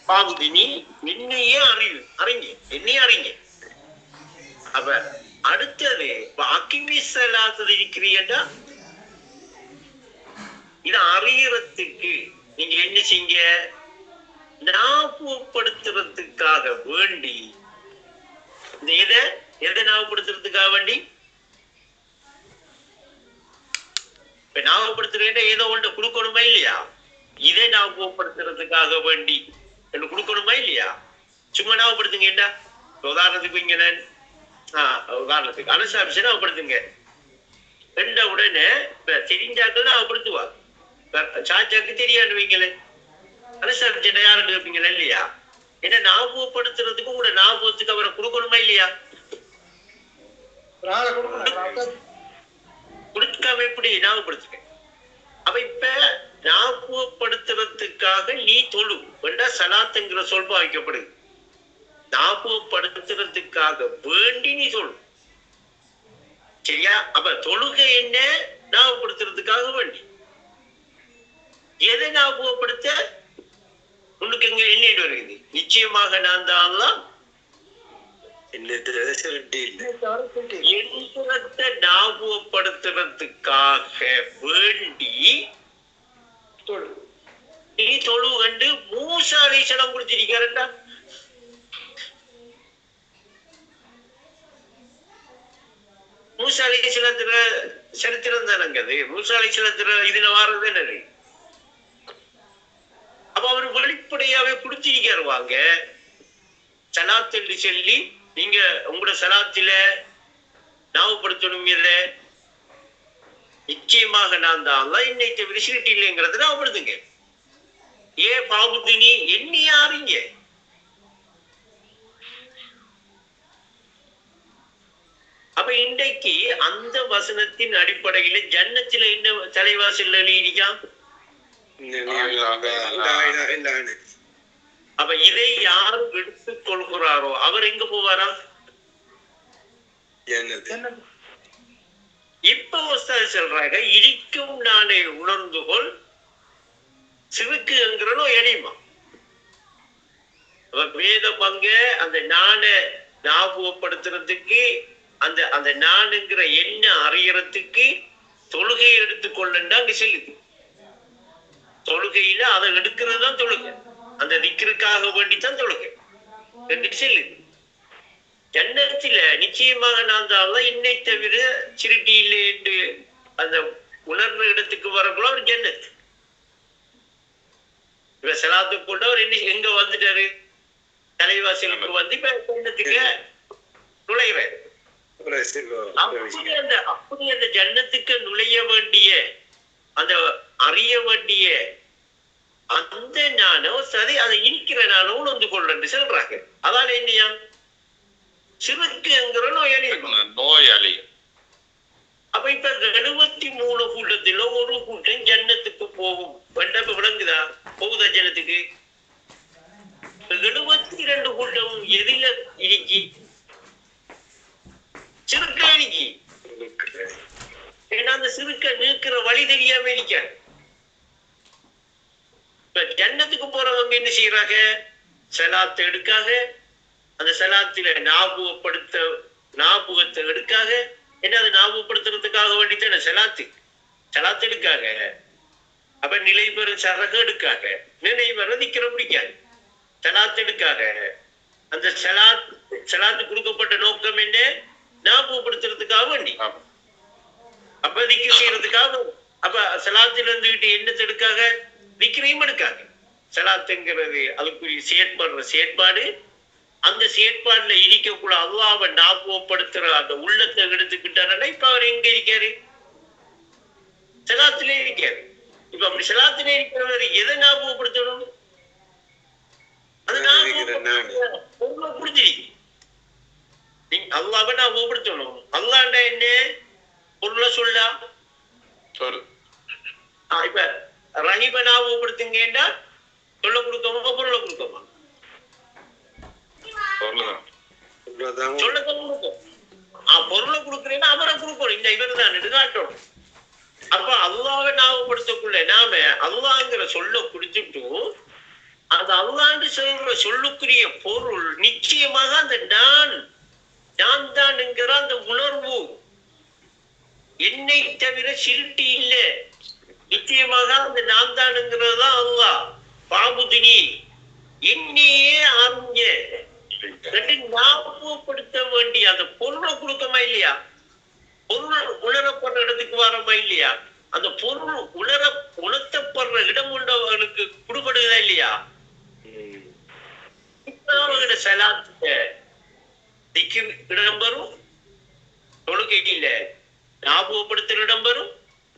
பாபுக்கு நீ என்னையே அறிங்க என்னையே அறிங்க. அப்ப அடுத்தது அக்கிமிசலாத்தது இருக்கிறீண்டா இத அறியறதுக்கு நீங்க என்ன செய்ய, ஞாபகப்படுத்துறதுக்காக வேண்டி இந்த எதை ஞாபகப்படுத்துறதுக்காக வேண்டி இப்ப ஞாபகப்படுத்துறேன் ஏதோ ஒன்று கொடுக்கணுமா இல்லையா? இதை ஞாபகப்படுத்துறதுக்காக வேண்டி என்ன கொடுக்கணுமா இல்லையா? சும்மா ஞாபகப்படுத்துங்க. என்ன உதாரணத்துக்கு இங்க உதாரணத்துக்கு அனுசாபிச்சு ஞாபகப்படுத்துங்க என்ற உடனே இப்ப தெரிஞ்சாக்கள் ஞாபகப்படுத்துவா. சாச்சாக்கு தெரியாது வைங்களே, அனுசாபிச்சு யாருன்னு கேட்பீங்களா இல்லையா? என்ன ஞாபகப்படுத்துறதுக்கு கூட ஞாபகத்துக்கு அவரை கொடுக்கணுமா இல்லையா? கொடுக்காம எப்படி ஞாபகப்படுத்துக்க? அப்ப இப்ப ஞாபகப்படுத்துறதுக்காக நீ தொழு வேண்டா சலாத்துங்கிற சொல் பாவிக்கப்படுது. ஞாபகப்படுத்துறதுக்காக வேண்டி நீ தொழு, சரியா? அப்ப தொழுகை என்ன? ஞாபகப்படுத்துறதுக்காக வேண்டி. எதை ஞாபகப்படுத்த உனக்கு எங்க என்ன வருகிறது? நிச்சயமாக நான் தான் அல்லாஹ் ஞாபகப்படுத்துறதுக்காக வேண்டி நீ தொழு கண்டு மூசா அலைஹிஸ்ஸலாம் குடிச்சிருக்காருண்டா. மூசா அலைஹிஸ்ஸலாத்துல சரித்திரம் தானங்க அது. மூசா அலைஹிஸ்ஸலாத்துல இதுல வாரது என்னது? அப்ப அவரு வெளிப்படையாவே குடிச்சிருக்காரு. வாங்க சலாத் என்று சொல்லி நீங்க உங்களோட சலாத்தில ஞாபகப்படுத்தணும். நிச்சயமாக நான் தான் அல்லாஹ் என்னை தவிர சிரிட்டு இல்லைங்கிறத ஞாபகப்படுத்துங்க. ஏன் பாபுத்தினி என்ன யாருங்க? அப்ப இன்றைக்கு அந்த வசனத்தின் அடிப்படையில ஜன்னத்தில என்ன தலைவாசல் எழுதியிருக்கான்? அப்ப இதை யார் எடுத்துக் கொள்கிறாரோ அவர் எங்க போவாரா? இப்ப சொல்றாங்க இடிக்கும் நானே உணர்ந்து கொள் சிறுக்கு என்கிறனோ எளிமா. வேத பங்க அந்த நாண ஞாபகப்படுத்துறதுக்கு அந்த அந்த நானுங்கிற என்ன அறியறதுக்கு தொழுகையை எடுத்துக்கொள்ளண்டா அங்க செல்லுது. தொழுகையில அதை எடுக்கிறது தான் தொழுகை. அந்த திக்ருக்காக வேண்டித்தான் தொழுகை என்று செல்லுது. ஜன்னத்தில நிச்சயமாக நான் தான் இன்னை தவிர சிறுட்டி இல்லை என்று அந்த உணர்வு இடத்துக்கு வரக்குள்ள ஒரு ஜன்னத். இப்ப சலாத்து போட்டவர் எங்க வந்துட்டாரு? தலைவாசலுக்கு வந்து இப்ப ஜன்னத்துக்கு நுழைகிறாரு. அப்படி அந்த ஜன்னத்துக்கு நுழைய வேண்டிய அந்த அறிய வேண்டிய அந்த ஞானம் சரி அதை இருக்கிற ஞானம் உணர்ந்து கொள்றேன்னு சொல்றாங்க. அதால என்னையா சிறுக்குங்கிற நோயாளி. அப்ப இப்ப 73 கூட்டத்துல ஒரு கூட்டம் ஜன்னத்துக்கு போகும் விளங்குதா? போகுதா ஜன்னத்துக்கு? 72 கூட்டம் எதில இருக்கு? சிறுக்க இருக்கு. ஏன்னா அந்த சிறுக்க நீக்கிற வழி தெரியாம இருக்க. இப்ப ஜன்னத்துக்கு போறவங்க என்ன செய்யறாங்க? சலாத்தை எடுக்காக அந்த சலாத்தில ஞாபகத்தை எடுக்காக என்ன அது ஞாபகப்படுத்துறதுக்காக வேண்டித்தான சலாத்து எடுக்காக. அப்ப நிலை பெறும் சரக எடுக்காக நினைவர நிக்கிற பிடிக்காது. சலாத்து எடுக்காக அந்த சலாத்து கொடுக்கப்பட்ட நோக்கம் என்ன? ஞாபகப்படுத்துறதுக்காக வேண்டி. அப்ப திக்கு செய்யறதுக்காக. அப்ப சலாத்துல இருந்துகிட்டு என்னத்தை எடுக்காக? திக்கிரையும் எடுக்காங்க. சலாத்துங்கிறது அதுக்குரிய செயற்பாடு. அந்த செயற்பாடுல இருக்கக்கூட அல்லாஹ்வை ஞாபகப்படுத்துற அந்த உள்ளத்தை எடுத்துக்கிட்டாருன்னா இப்ப அவர் எங்க இருக்காரு? சலாத்திலே இருக்காரு. இப்ப அப்படி சலாத்திலே இருக்கிறவர் எதை ஞாபகப்படுத்தணும்? அது ஞாபகம் புரிஞ்சிருக்கு. நீங்க அல்லாஹ்வை ஞாபகப்படுத்தணும். அல்லாஹ்ண்டா என்ன? பொருளை சொல்லா இப்ப ரஹீப ஞாபகப்படுத்துங்கடா சொல்ல கொடுக்கமா பொருளை கொடுக்கமா? பொருளை கொடுக்குறேன்னா அவரை கொடுக்கணும். இந்த இவர் தான் காட்டணும். அப்ப அல்லாஹ்வை ஞாபகப்படுத்தக்குள்ள நாம அல்லாஹ்ங்கிற சொல்ல குடிச்சுட்டு அந்த அல்லாண்டு சொல்ற சொல்லுக்குரிய பொருள் நிச்சயமாக அந்த நான் தான் என்கிற அந்த உணர்வு, என்னை தவிர சிருட்டி இல்லை. நிச்சயமாக அந்த நான் தான் என்கிறதுதான் அல்லாஹ். பாபுதினி என்னையே அறிஞ்ச ஞாபகப்படுத்த வேண்டிய அந்த பொருளை கொடுக்கமா இல்லையா? பொருள் உணரப்படுற இடத்துக்கு வரமா இல்லையா? அந்த பொருள் உணர்த்தப்படுற இடம் கொண்டவர்களுக்கு கொடுபடுதா இல்லையா? செலாத்துக்கு இடம் வரும், தொழுகையில ஞாபகப்படுத்துற இடம் வரும்.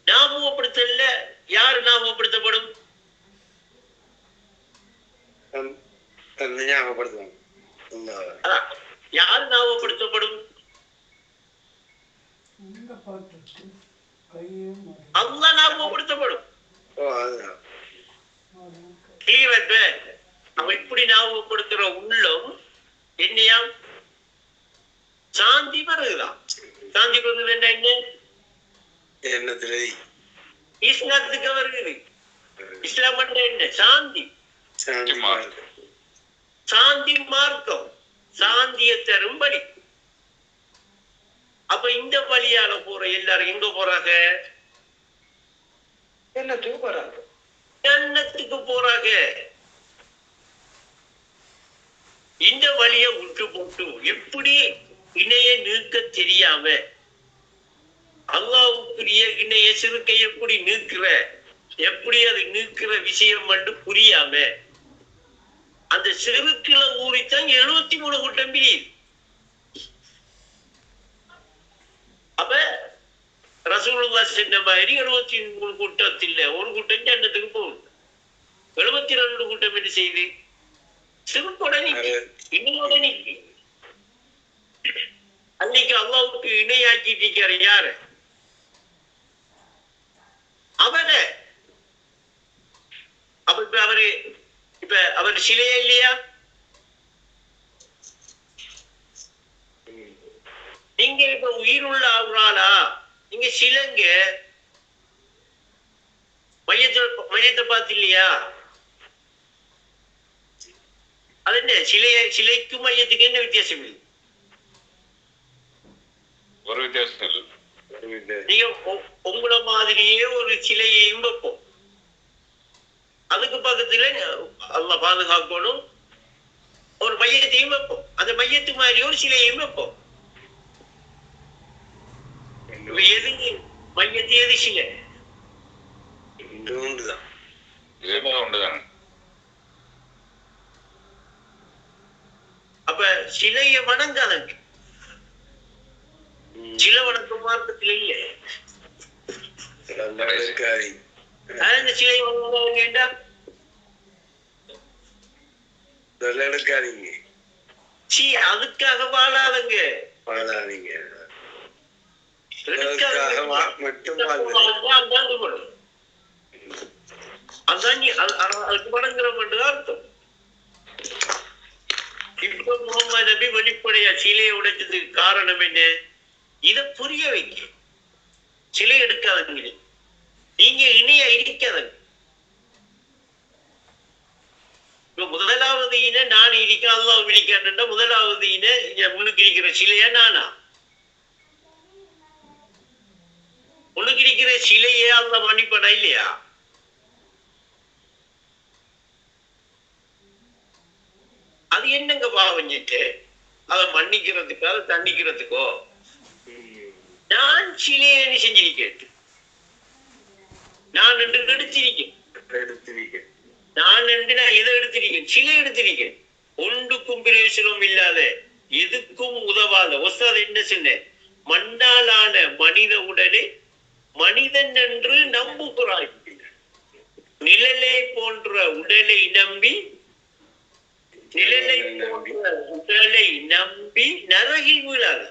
ஞாபகப்படுத்தல யாரு ஞாபகப்படுத்தப்படும்? யாரு ஞாபகப்படுத்தப்படும்? அல்லாஹ் ஞாபகப்படுத்தப்படும். அவன் இப்படி ஞாபகப்படுத்துற உள்ளம் என்னையா சாந்தி வருதுதான். சாந்தி வருது என்ன? இஸ்லாத்துக்கு வருகிறது. இஸ்லாம் என்ன? சாந்தி. சாந்தி மார்க்கம், சாந்திய தரும் வழி. அப்ப இந்த வழியால போற எல்லாரும் எங்க போறாங்க? ஜன்னத்துக்கு போறாங்க. ஜன்னத்துக்கு போறாங்க. இந்த வழியை விட்டு போட்டு எப்படி இணைய நீக்க தெரியாம, அல்லாஹ்வுக்குரிய இணைய சிறுக்கை எப்படி நீக்குற, எப்படி அது நீக்கிற விஷயம் மட்டும் புரியாம அந்த சிறுக்குல ஊறித்தான் 73 கூட்டம் பிரியுது. அப்ப ரசூலுல்லாஹ் சொன்ன மாதிரி 73 கூட்டத்தில் ஒரு கூட்டம் ஜன்னத்துக்கு போகுது. 72 கூட்டம் என்ன செய்யுது? சிறுக்கோட நீக்கி, இணையோட நீக்கி. அன்னைக்கு அல்லாஹ்வுக்கு இணையாக்கிட்டு இருக்காரு யாரு? அவரை. அப்ப இப்ப அவர் சிலையே இல்லையா? நீங்க இப்ப உயிருள்ள ஆகுறாளா? நீங்க சிலைங்க மையத்தை பார்த்து இல்லையா? அது என்ன சிலைக்கும் மையத்துக்கு என்ன வித்தியாசம் இல்லை? ஒரு வித்தியாசம் இல்லை. நீங்க உங்களை மாதிரியே ஒரு சிலையையும் வைப்போம், அதுக்கு பக்கத்துல அல்லாஹ் பாதுகாக்கணும் ஒரு மையத்தையும் வைப்போம், அந்த மையத்து மாதிரி ஒரு சிலையையும் வைப்போம். எது மையத்து, எது சிலை? ஒன்றுதான். அப்ப சிலைய வணங்காதங்க. சிலை வணக்க மார்க்கத்தில் இல்லை. அந்த சிலை வணங்குவாங்க. அதுக்காக வாழாதங்க. அதுக்கு வணங்குற மட்டும் அர்த்தம். இப்ப முகமது நபி வெளிப்படையா சிலையை உடைச்சதுக்கு காரணம் என்ன? இத புரிய வைக்க. சிலை எடுக்காதீங்க, நீங்க இணைய இருக்காதங்க. இப்ப முதலாவது இன நான் இருக்க அல்லாஹ் இருக்கான். முதலாவது இன முன்னுக்கு இருக்கிற சிலையா நானா? முன்னுக்கு இருக்கிற சிலையே அல்லாஹ் மன்னிப்பனா இல்லையா? அது என்னங்க பாவஞ்சிட்டு அதை மன்னிக்கிறதுக்கோ அதை தண்டிக்கிறதுக்கோ? நான் சிலையை செஞ்சிருக்கேன், நான் என்று எடுத்திருக்கேன், நான் என்று நான் இதை எடுத்திருக்கேன், சிலை எடுத்திருக்கேன். ஒன்றுக்கும் பிரயோசனம் இல்லாத, எதுக்கும் உதவாத ஒசாத என்ன சொன்ன மண்ணாலான மனித உடனே மனிதன் என்று நம்புகிறாய். நிழலை போன்ற உடலை நம்பி, நிழலை போன்ற உடலை நம்பி நரகில் விழாத.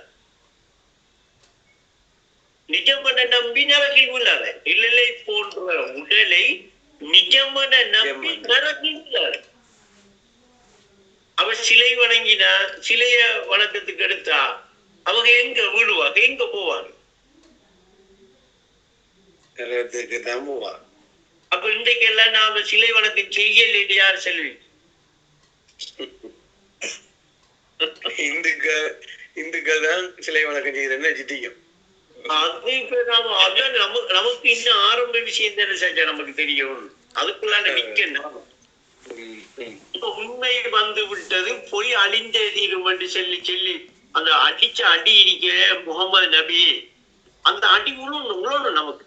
நிஜமன நம்பி நரகில் விழாத. நிழலை போன்ற உடலை நிஜமன நம்பி நரகில் விழாத. அவ சிலை வணங்கினா, சிலைய வணக்கத்துக்கு எடுத்தா அவங்க எங்க விழுவாங்க, எங்க போவாங்க? அப்ப இன்றைக்கு எல்லாம் நாம சிலை வணக்கம் செய்யல யார் செல்வி? இந்துக்கள் தான் சிலை வழக்கம் செய்யறேன்னு வச்சுட்டீங்க. அது இப்ப அதான் நமக்கு இன்னும் ஆரம்ப விஷயம் தானே சார் நமக்கு தெரியும். அதுக்குள்ளான நிக்கணும். உண்மை வந்து விட்டது, பொய் அழிந்தே தீரும் என்று சொல்லி சொல்லி அந்த அடிச்ச அடி இருக்க முகமது நபி, அந்த அடி உழணும் நமக்கு.